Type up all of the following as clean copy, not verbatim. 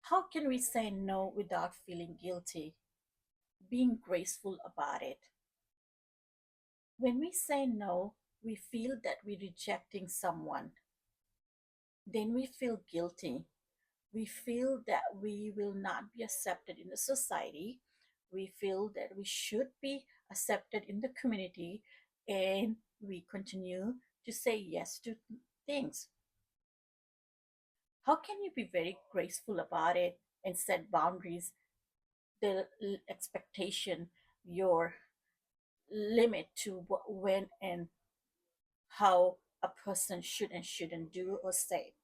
How can we say no without feeling guilty? Being graceful about it. When we say no, we feel that we're rejecting someone. Then we feel guilty. We feel that we will not be accepted in the society. We feel that we should be accepted in the community, and we continue to say yes to things. How can you be very graceful about it and set boundaries, the expectation, your limit to when and how a person should and shouldn't do or say?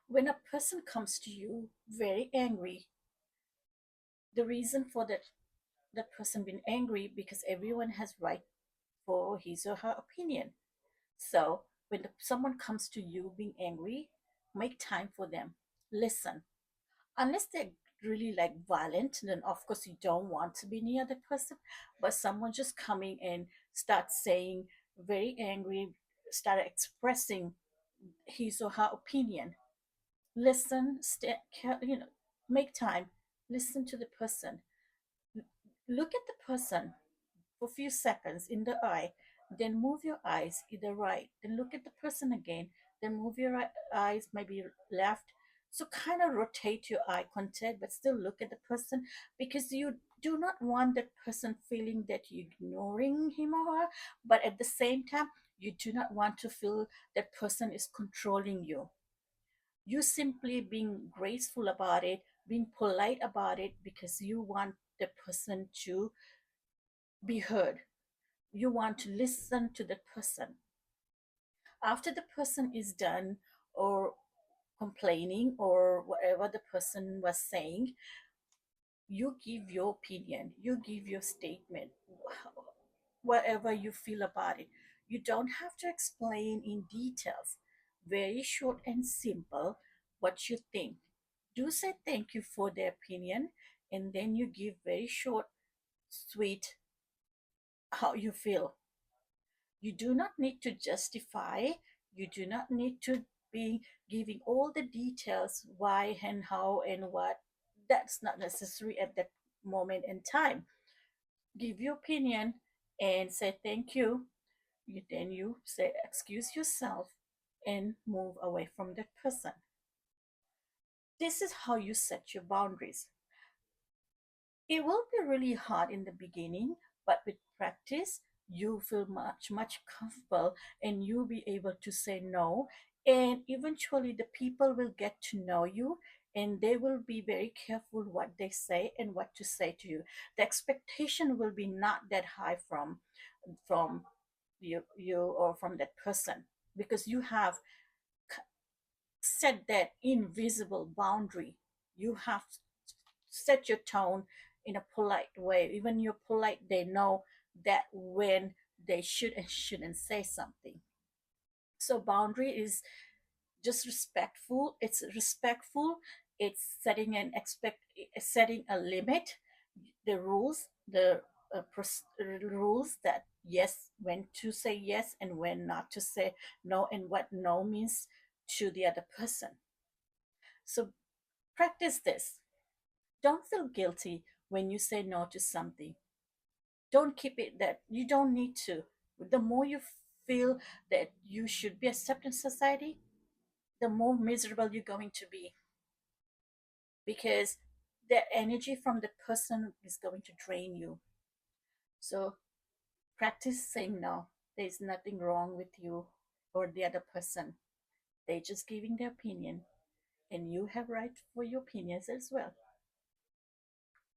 When a person comes to you very angry, the reason for that person being angry because everyone has right for his or her opinion. So when someone comes to you being angry, make time for them. Listen. Unless they're really like violent, then of course you don't want to be near the person. But someone just coming and start saying very angry, start expressing his or her opinion. Listen, make time. Listen to the person. Look at the person for a few seconds in the eye, then move your eyes either right, then look at the person again, then move your eyes maybe left. So kind of rotate your eye contact, but still look at the person because you do not want that person feeling that you're ignoring him or her, but at the same time, you do not want to feel that person is controlling you. You simply being graceful about it, being polite about it because you want the person to be heard. You want to listen to the person. After the person is done or complaining or whatever the person was saying, you give your opinion, you give your statement, whatever you feel about it. You don't have to explain in details. Very short and simple what you think. Do say thank you for their opinion, and then you give very short, sweet how you feel. You do not need to justify, you do not need to be giving all the details why and how and what. That's not necessary at that moment in time. Give your opinion and say thank you. Then you say excuse yourself and move away from that person. This is how you set your boundaries. It will be really hard in the beginning, but with practice, you feel much, much comfortable and you'll be able to say no. And eventually, the people will get to know you and they will be very careful what they say and what to say to you. The expectation will be not that high from you or from that person because you have set that invisible boundary. You have set your tone in a polite way. Even you're polite, they know that when they should and shouldn't say something. So boundary is just respectful. It's respectful. It's setting a limit. The rules, rules that yes, when to say yes and when not to say no, and what no means to the other person. So practice this. Don't feel guilty when you say no to something. Don't keep it that you don't need to. The more you feel that you should be accepted in society, the more miserable you're going to be because the energy from the person is going to drain you. So practice saying no. There's nothing wrong with you or the other person. They're just giving their opinion, and you have right for your opinions as well.